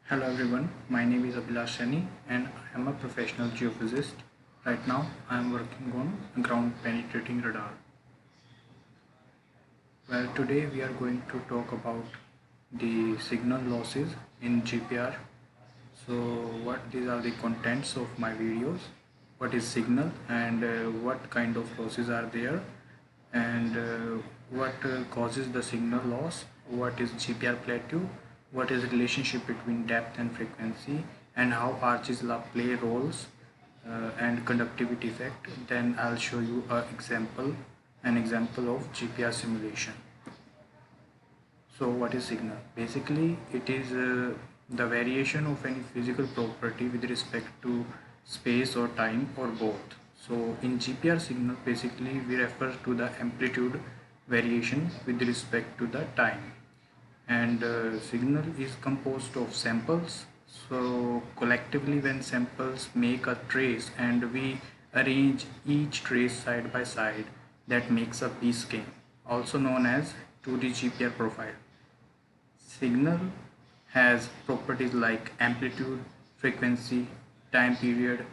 Hello everyone, my name is Abhilash Sani and I am a professional geophysicist. Right now I am working on ground penetrating radar. Well, today we are going to talk about the signal losses in GPR. So what these are the contents of my videos, what is signal and what kind of losses are there, and what causes the signal loss, what is GPR plateau, what is the relationship between depth and frequency, and how arches play roles, and conductivity effect. Then I'll show you an example of GPR simulation. So what is signal? Basically, it is the variation of any physical property with respect to space or time or both. So in GPR signal, basically we refer to the amplitude variation with respect to the time. And signal is composed of samples. So collectively when samples make a trace and we arrange each trace side by side, that makes a B-skein, also known as 2D GPR profile. Signal has properties like amplitude, frequency, time period,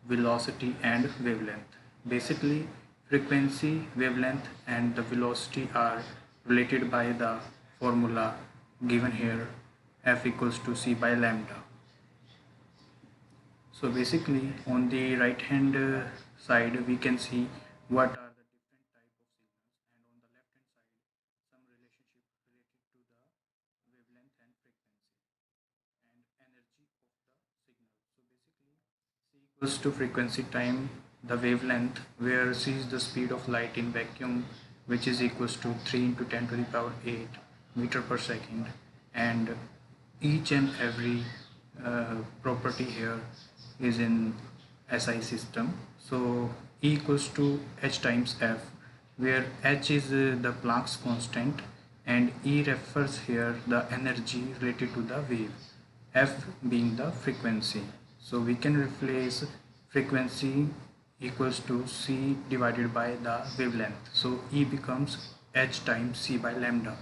velocity and wavelength. Basically, frequency, wavelength and the velocity are related by the formula given here, F equals to C by lambda. So basically on the right hand side we can see what are the different type of signals, and on the left hand side some relationship related to the wavelength and frequency and energy of the signal. So basically C equals to frequency time the wavelength, where C is the speed of light in vacuum, which is equals to 3 into 10 to the power 8 meter per second, and each and every property here is in SI system. So E equals to H times F, where H is the Planck's constant and E refers here the energy related to the wave, F being the frequency. So we can replace frequency equals to C divided by the wavelength. So E becomes H times C by lambda.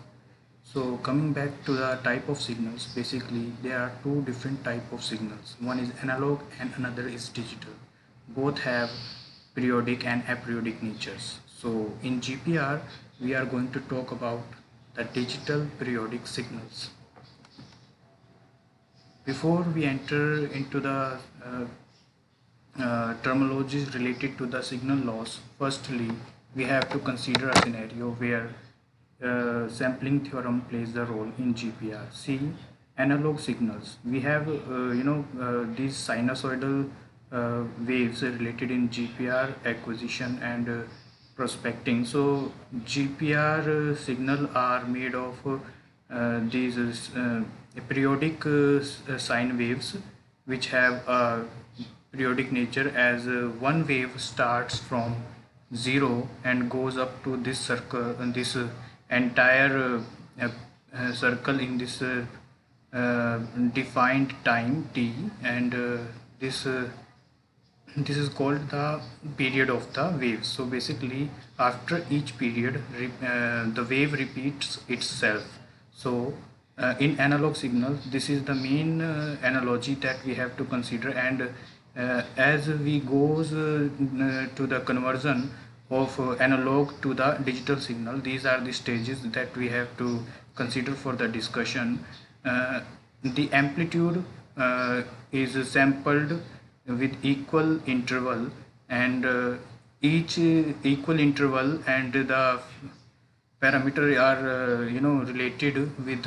So coming back to the type of signals, basically there are two different type of signals. One is analog and another is digital. Both have periodic and aperiodic natures. So in GPR we are going to talk about the digital periodic signals. Before we enter into the terminologies related to the signal loss, firstly we have to consider a scenario where sampling theorem plays a role in GPR. See, analog signals. We have these sinusoidal waves related in GPR acquisition and prospecting. So GPR signal are made of these periodic sine waves, which have a periodic nature, as one wave starts from zero and goes up to this circle, this entire circle in this defined time t, and this is called the period of the wave. So basically after each period the wave repeats itself. So in analog signals this is the main analogy that we have to consider, and as we goes to the conversion of analog to the digital signal, these are the stages that we have to consider for the discussion. The amplitude is sampled with equal interval, and each equal interval and the parameter are related with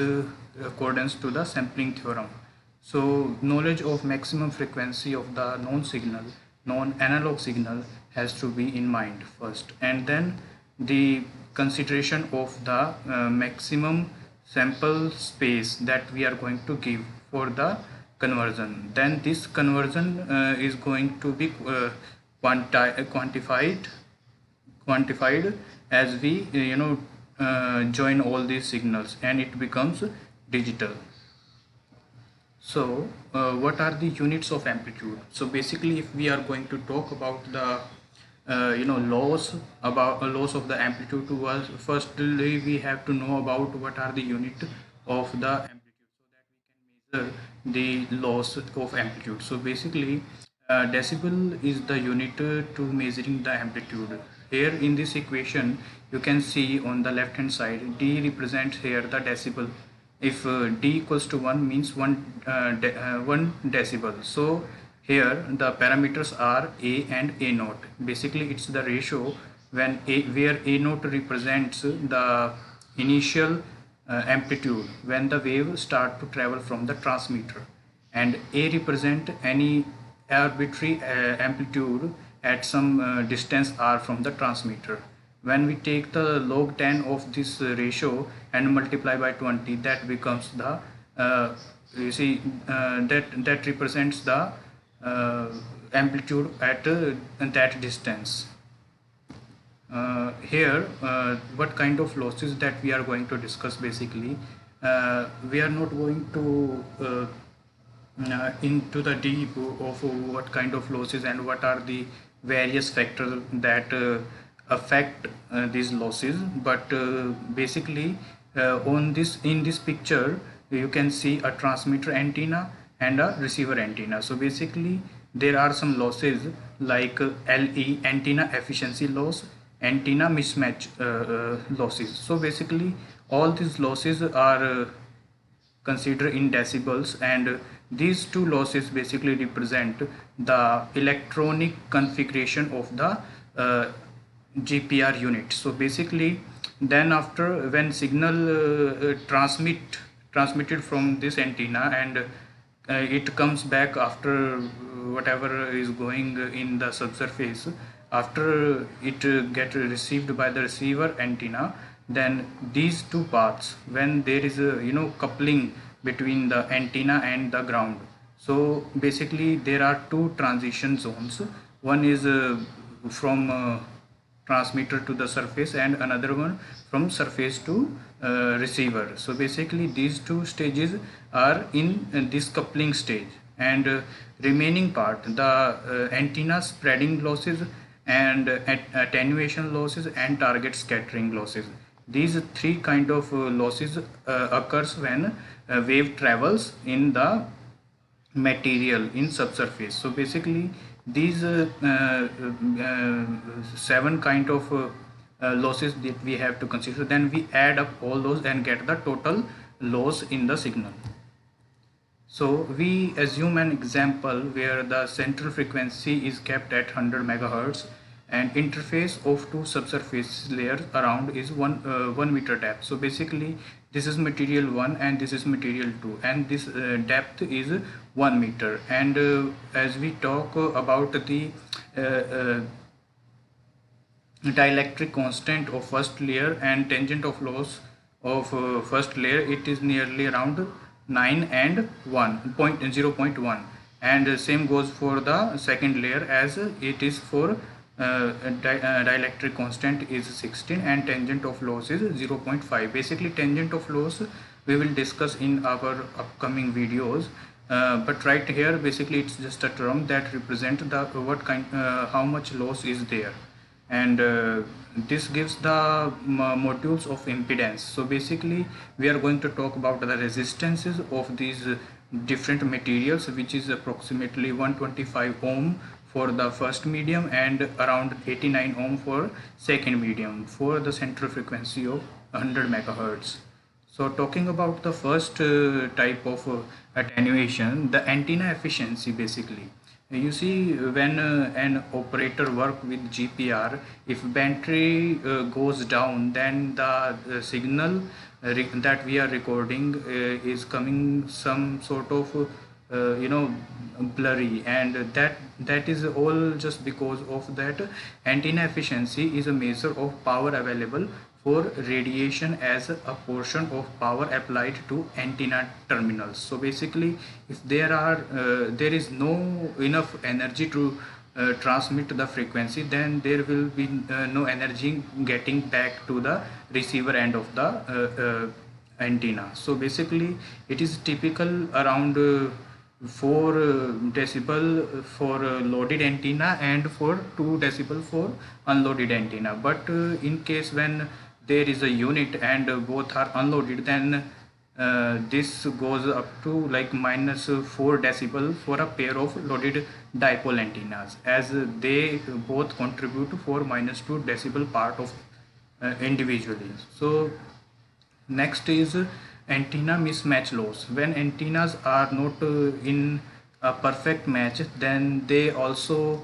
accordance to the sampling theorem. So knowledge of maximum frequency of the known signal, known analog signal, has to be in mind first, and then the consideration of the maximum sample space that we are going to give for the conversion. Then this conversion is going to be quantified as we join all these signals, and it becomes digital. So what are the units of amplitude? So basically if we are going to talk about the loss of the amplitude to us, firstly we have to know about what are the unit of the amplitude, so that we can the loss of amplitude. So basically, decibel is the unit to measuring the amplitude. Here in this equation, you can see on the left hand side, D represents here the decibel. If D equals to 1 means 1 decibel. So here the parameters are A and A naught. Basically, it's the ratio when where A naught represents the initial amplitude when the wave start to travel from the transmitter, and A represent any arbitrary amplitude at some distance r from the transmitter. When we take the log 10 of this ratio and multiply by 20, that becomes the you see that represents the amplitude at that distance. Here what kind of losses that we are going to discuss. Basically, we are not going to into the deep of what kind of losses and what are the various factors that affect these losses, but basically on this in this picture you can see a transmitter antenna and a receiver antenna. So basically there are some losses like LE, antenna efficiency loss, antenna mismatch losses. So basically all these losses are considered in decibels, and these two losses basically represent the electronic configuration of the GPR unit. So basically then after when signal transmitted from this antenna and it comes back after whatever is going in the subsurface, after it get received by the receiver antenna, then these two paths, when there is a coupling between the antenna and the ground, so basically there are two transition zones. One is from transmitter to the surface and another one from surface to receiver. So basically these two stages are in this coupling stage, and remaining part, the antenna spreading losses and attenuation losses and target scattering losses. These three kind of losses occurs when wave travels in the material in subsurface. So basically these 7 kind of losses that we have to consider, then we add up all those and get the total loss in the signal. So we assume an example where the central frequency is kept at 100 megahertz and interface of two subsurface layers around is 1 meter depth. So basically this is material 1 and this is material 2, and this depth is 1 meter. And as we talk about the dielectric constant of first layer and tangent of loss of first layer, it is nearly around 9 and 0.1, and same goes for the second layer as it is for dielectric constant is 16 and tangent of loss is 0.5. Basically tangent of loss we will discuss in our upcoming videos, but right here basically it's just a term that represent the how much loss is there, and this gives the modules of impedance. So basically we are going to talk about the resistances of these different materials, which is approximately 125 ohm for the first medium and around 89 ohm for second medium for the central frequency of 100 megahertz. So talking about the first type of attenuation, the antenna efficiency. Basically you see when an operator work with GPR, if battery goes down, then the signal that we are recording is coming some sort of blurry, and that is all just because of that antenna efficiency is a measure of power available for radiation as a portion of power applied to antenna terminals. So basically if there is no enough energy to transmit the frequency, then there will be no energy getting back to the receiver end of the antenna. So basically it is typical around 4 decibel for loaded antenna and for 2 decibel for unloaded antenna. But in case when there is a unit and both are unloaded, then this goes up to like minus 4 decibel for a pair of loaded dipole antennas, as they both contribute for minus 2 decibel part of individually. So next is antenna mismatch loss. When antennas are not in a perfect match, then they also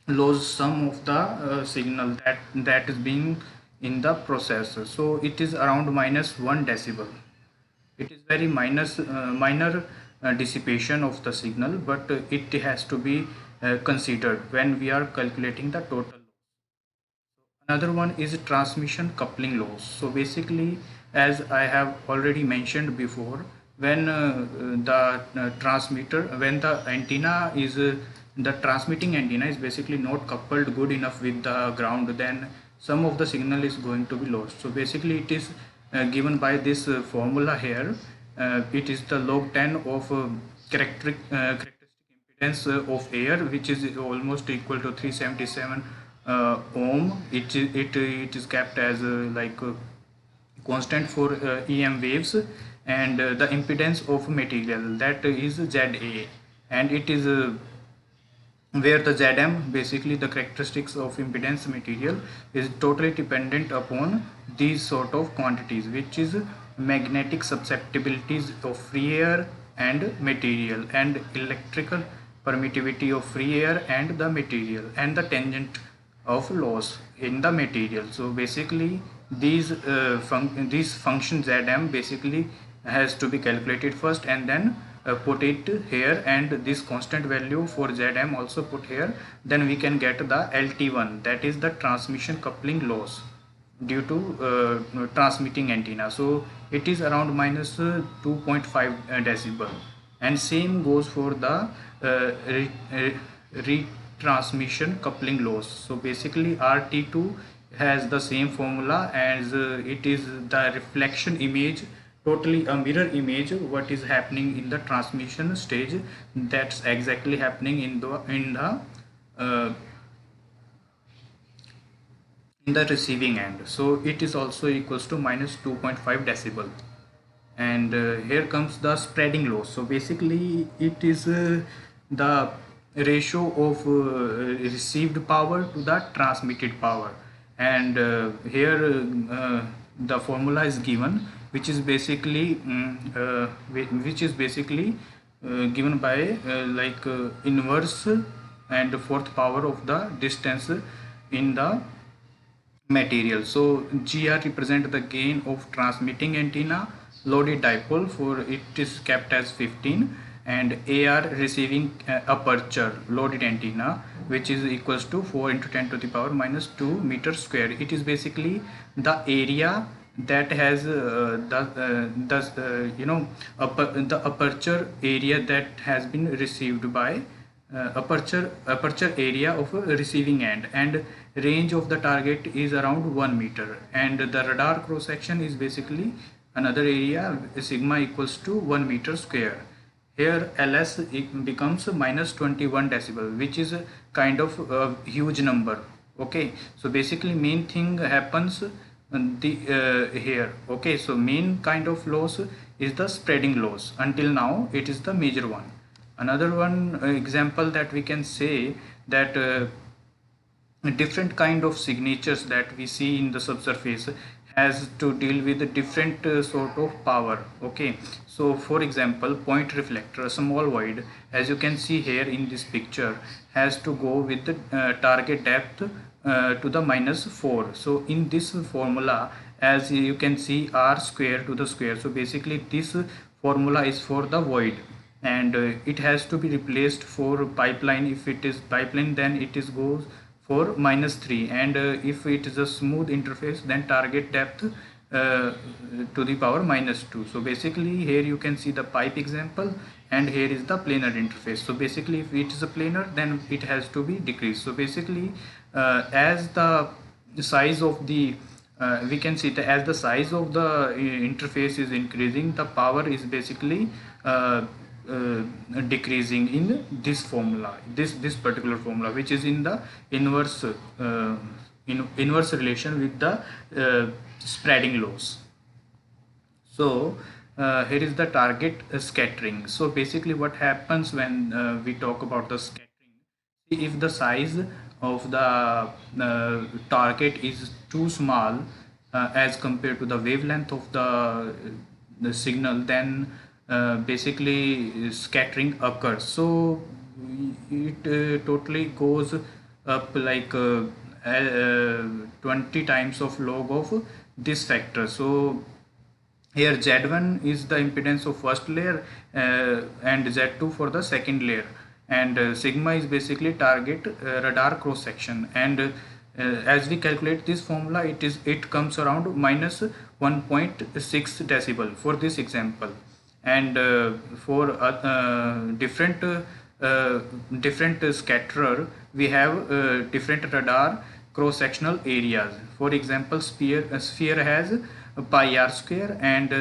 lose some of the signal that is being in the processor. So it is around minus 1 decibel. It is very minor dissipation of the signal, but it has to be considered when we are calculating the total. Another one is transmission coupling loss. So basically, as I have already mentioned before, when the antenna is the transmitting antenna is basically not coupled good enough with the ground, then some of the signal is going to be lost. So basically it is given by this formula here. It is the log 10 of characteristic impedance of air, which is almost equal to 377 ohm. It is kept as constant for EM waves, and the impedance of material, that is ZA, and it is where the Zm, basically the characteristics of impedance material, is totally dependent upon these sort of quantities, which is magnetic susceptibilities of free air and material, and electrical permittivity of free air and the material, and the tangent of loss in the material. So basically these function Zm basically has to be calculated first, and then put it here, and this constant value for Zm also put here. Then we can get the LT1, that is the transmission coupling loss due to transmitting antenna. So it is around minus 2.5 decibel, and same goes for the retransmission coupling loss. So basically RT2 has the same formula as it is the reflection image, totally a mirror image what is happening in the transmission stage, that's exactly happening in the receiving end. So it is also equals to minus 2.5 decibel. And here comes the spreading loss. So basically it is the ratio of received power to the transmitted power, and here the formula is given, which is basically given by inverse and fourth power of the distance in the material. So GR represent the gain of transmitting antenna loaded dipole, for it is kept as 15, and AR receiving aperture loaded antenna, which is equals to 4 into 10 to the power minus 2 meter square. It is basically the area that has the aperture area that has been received by aperture area of a receiving end, and range of the target is around 1 meter, and the radar cross section is basically another area, sigma equals to 1 meter square. Here LS becomes minus 21 decibel, which is a kind of a huge number. Okay, so basically main thing happens here. Okay, so main kind of loss is the spreading loss. Until now it is the major one. Another one example that we can say, that different kind of signatures that we see in the subsurface has to deal with a different sort of power. Okay, so for example, point reflector, a small void, as you can see here in this picture, has to go with the target depth to the minus 4. So in this formula, as you can see, r square to the square. So basically this formula is for the void, and it has to be replaced for pipeline. If it is pipeline, then it is goes for minus 3, and if it is a smooth interface, then target depth to the power minus 2. So basically here you can see the pipe example, and here is the planar interface. So basically if it is a planar, then it has to be decreased. So basically as the size of the we can see that as the size of the interface is increasing, the power is basically decreasing in this formula, this particular formula, which is in the inverse inverse relation with the spreading loss. So here is the target scattering. So basically what happens when we talk about the scattering, if the size of the target is too small as compared to the wavelength of the signal, then basically scattering occurs. So it totally goes up like 20 times of log of this factor. So here Z1 is the impedance of first layer and Z2 for the second layer, and sigma is basically target radar cross section. And as we calculate this formula, it comes around minus 1.6 decibel for this example. And for different scatterer, we have different radar cross sectional areas. For example, sphere has pi r square, and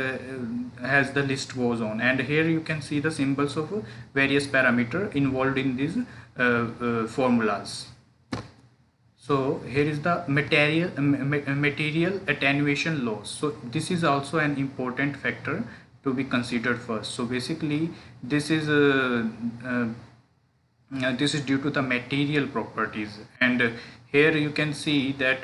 as the list goes on. And here you can see the symbols of various parameter involved in these formulas. So here is the material attenuation loss. So this is also an important factor to be considered first. So basically this is due to the material properties. And here you can see that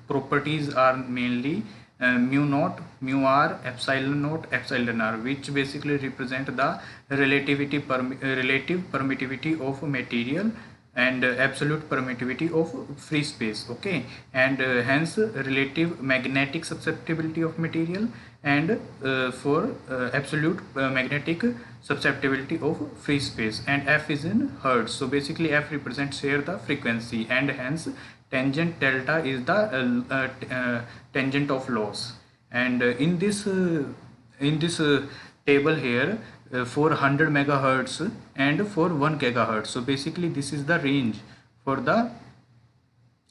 properties are mainly mu naught, mu r, epsilon naught, epsilon r, which basically represent the relative permittivity of material and absolute permittivity of free space. Okay, and hence relative magnetic susceptibility of material, and for absolute magnetic susceptibility of free space. And f is in hertz. So basically f represents here the frequency, and hence tangent delta is the tangent of loss. And in this table here, for 100 megahertz and for 1 gigahertz. So basically this is the range for the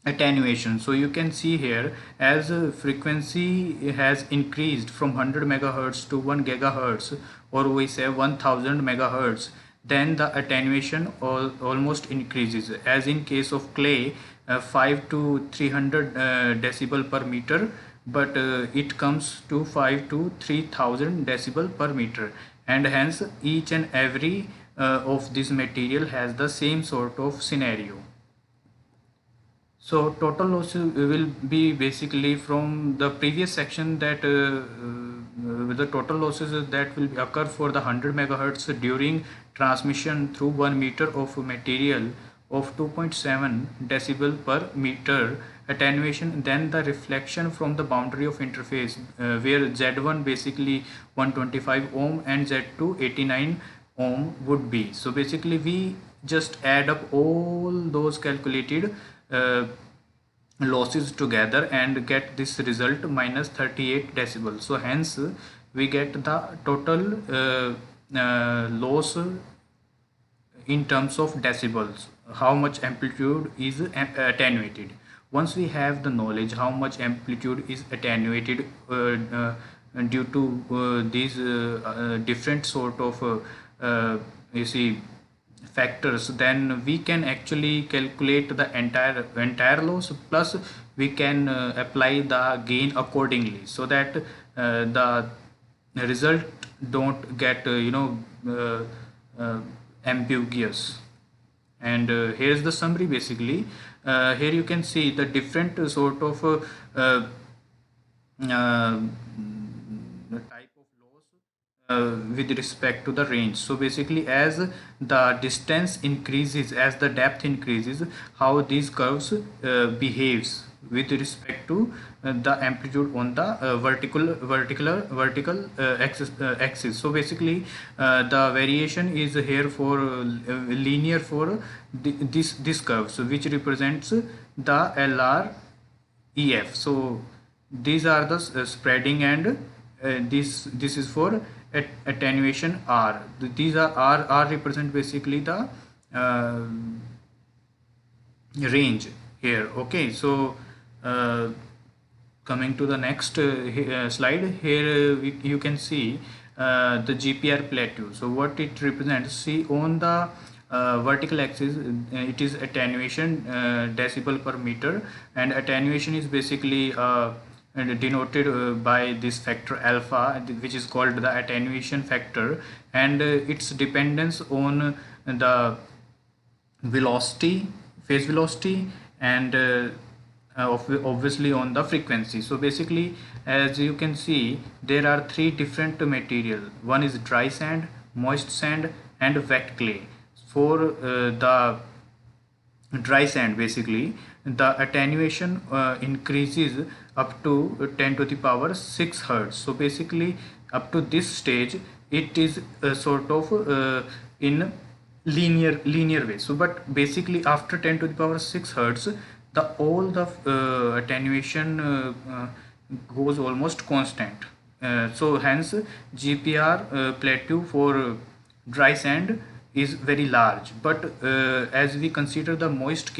attenuation. So you can see here, as frequency has increased from 100 megahertz to 1 gigahertz, or we say 1000 megahertz, then the attenuation almost increases. As in case of clay, 5 to 300 decibel per meter, but it comes to 5 to 3000 decibel per meter. And hence each and every of this material has the same sort of scenario. So total loss will be basically from the previous section, that the total losses that will occur for the 100 megahertz during transmission through 1 meter of material of 2.7 decibel per meter attenuation. Then the reflection from the boundary of interface, where Z1 basically 125 ohm and Z2 89 ohm would be. So basically we just add up all those calculated losses together and get this result minus 38 decibel. So hence we get the total loss in terms of decibels, how much amplitude is attenuated. Once we have the knowledge how much amplitude is attenuated due to these different sort of you see factors, then we can actually calculate the entire loss, plus we can apply the gain accordingly, so that the result don't get ambiguous. And here's the summary. Basically here you can see the different sort of type of loss with respect to the range. So basically as the distance increases, as the depth increases, how these curves behaves with respect to the amplitude on the vertical axis. So basically the variation is here for linear for this curve, so which represents the LR EF. So these are the spreading, and this is for attenuation R. These are R represent basically the range here. Okay, so coming to the next slide, here you can see the GPR plateau. So what it represents, see on the vertical axis it is attenuation decibel per meter, and attenuation is basically denoted by this factor alpha, which is called the attenuation factor, and its dependence on the velocity, phase velocity, and obviously on the frequency. So basically, as you can see, there are three different material. One is dry sand, moist sand, and wet clay. For the dry sand, basically the attenuation increases up to 10 to the power 6 hertz. So basically up to this stage it is sort of in linear way. So but basically after 10 to the power 6 hertz, the all the attenuation goes almost constant. So hence GPR plateau for dry sand is very large, but as we consider the moist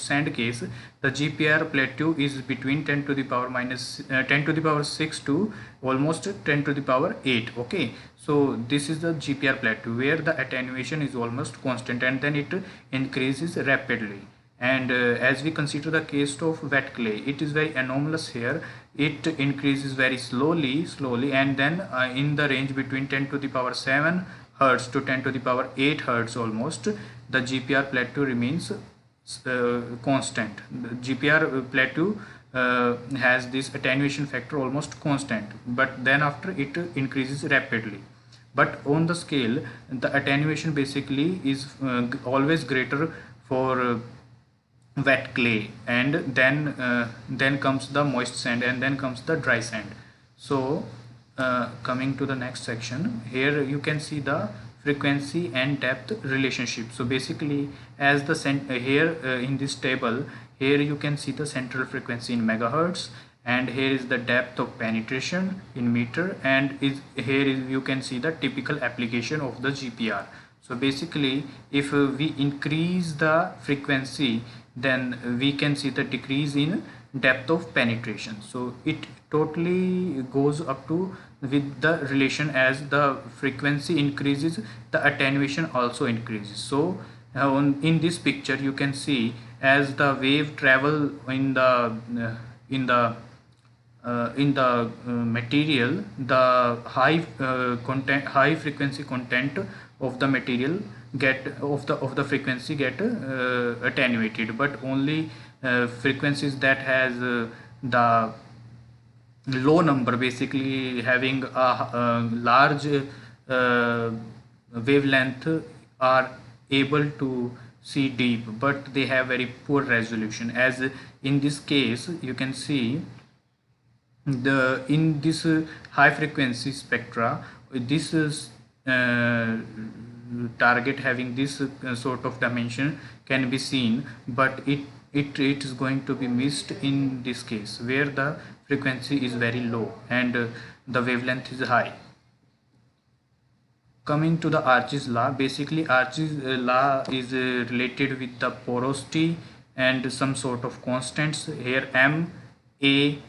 sand case, the GPR plateau is between 10 to the power minus 10 to the power 6 to almost 10 to the power 8. Okay, so this is the GPR plateau where the attenuation is almost constant, and then it increases rapidly. And as we consider the case of wet clay, it is very anomalous here. It increases very slowly, and then in the range between 10 to the power 7 hertz to 10 to the power 8 hertz almost, the GPR plateau remains constant. The GPR plateau has this attenuation factor almost constant, but then after it increases rapidly. But on the scale, the attenuation basically is always greater for wet clay, and then comes the moist sand, and then comes the dry sand. So coming to the next section, here you can see the frequency and depth relationship. So basically, as the here in this table, here you can see the central frequency in megahertz, and here is the depth of penetration in meter, and here you can see the typical application of the GPR. So basically, if we increase the frequency, then we can see the decrease in depth of penetration. So it totally goes up to with the relation, as the frequency increases, the attenuation also increases. So in this picture you can see, as the wave travel in the material, the high frequency content of the material of the frequency get attenuated, but only frequencies that has the low number, basically having a large wavelength, are able to see deep, but they have very poor resolution. As in this case you can see, in this high frequency spectra, this is target having this sort of dimension can be seen, but it is going to be missed in this case where the frequency is very low and the wavelength is high. Coming to the Archie's law, basically Archie's law is related with the porosity and some sort of constants. Here M, A,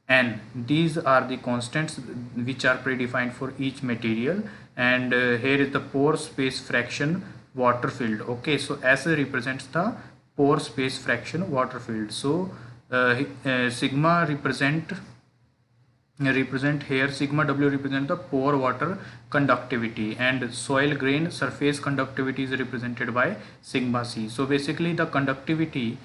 N, these are the constants which are predefined for each material, and here is the pore space fraction water filled. Okay, so S represents the pore space fraction water filled. So sigma represent here, sigma W represent the pore water conductivity, and soil grain surface conductivity is represented by sigma C. So basically the conductivity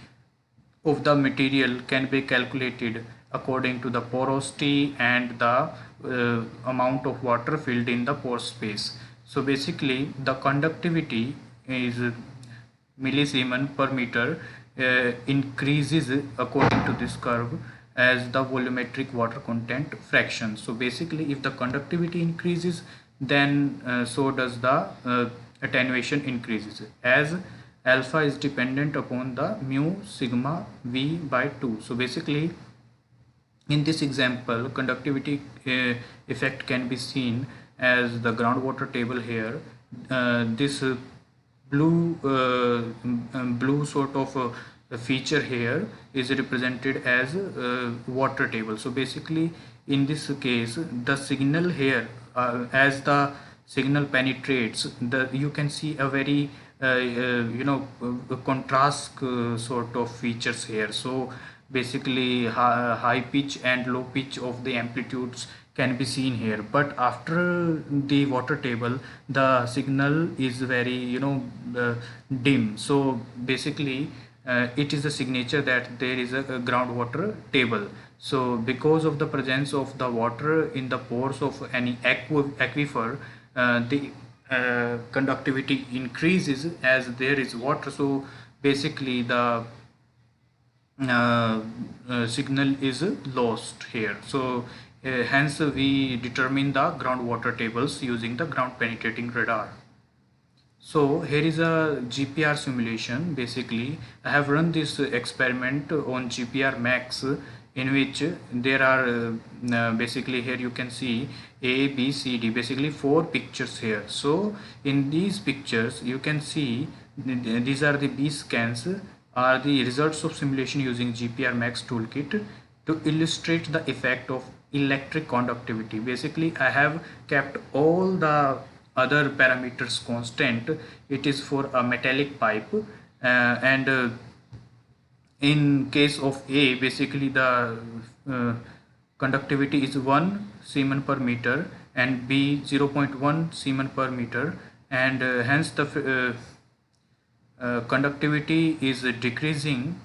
of the material can be calculated according to the porosity and the amount of water filled in the pore space. So basically the conductivity is millisiemens per meter increases according to this curve as the volumetric water content fraction. So basically if the conductivity increases, then so does the attenuation increases, as alpha is dependent upon the mu sigma V by 2. So basically in this example, conductivity effect can be seen as the groundwater table here. This blue sort of feature here is represented as water table. So basically in this case, the signal here, as the signal penetrates, you can see a very contrast sort of features here. So basically high pitch and low pitch of the amplitudes can be seen here, but after the water table the signal is very dim. So basically it is a signature that there is a groundwater table. So because of the presence of the water in the pores of any aquifer, the conductivity increases as there is water. So basically the signal is lost here. So hence we determine the groundwater tables using the ground penetrating radar. So here is a GPR simulation. Basically I have run this experiment on GPR Max, in which there are basically here you can see A, B, C, D, basically 4 pictures here. So in these pictures you can see these are the B scans, are the results of simulation using GPR Max toolkit to illustrate the effect of electric conductivity. Basically I have kept all the other parameters constant. It is for a metallic pipe, and in case of A, basically the conductivity is 1 Siemens per meter, and B 0.1 Siemens per meter, and hence the conductivity is decreasing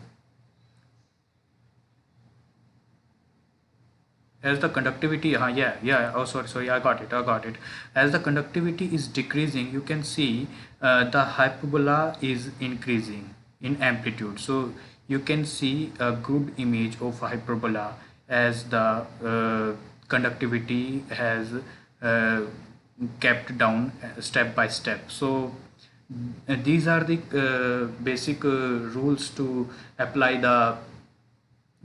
as the conductivity oh sorry, I got it. As the conductivity is decreasing, you can see the hyperbola is increasing in amplitude. So you can see a good image of hyperbola as the conductivity has kept down step by step. So these are the basic rules to apply the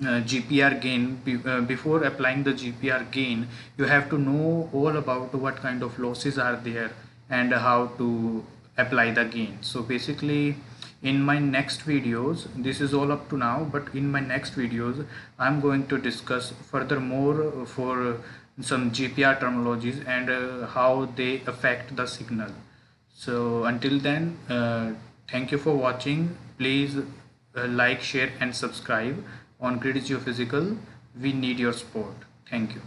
GPR gain. Before applying the GPR gain, you have to know all about what kind of losses are there and how to apply the gain. So basically in my next videos, this is all up to now, but in my next videos I'm going to discuss furthermore for some GPR terminologies and how they affect the signal. So until then, thank you for watching. Please like, share and subscribe on Grid Geophysical. We need your support. Thank you.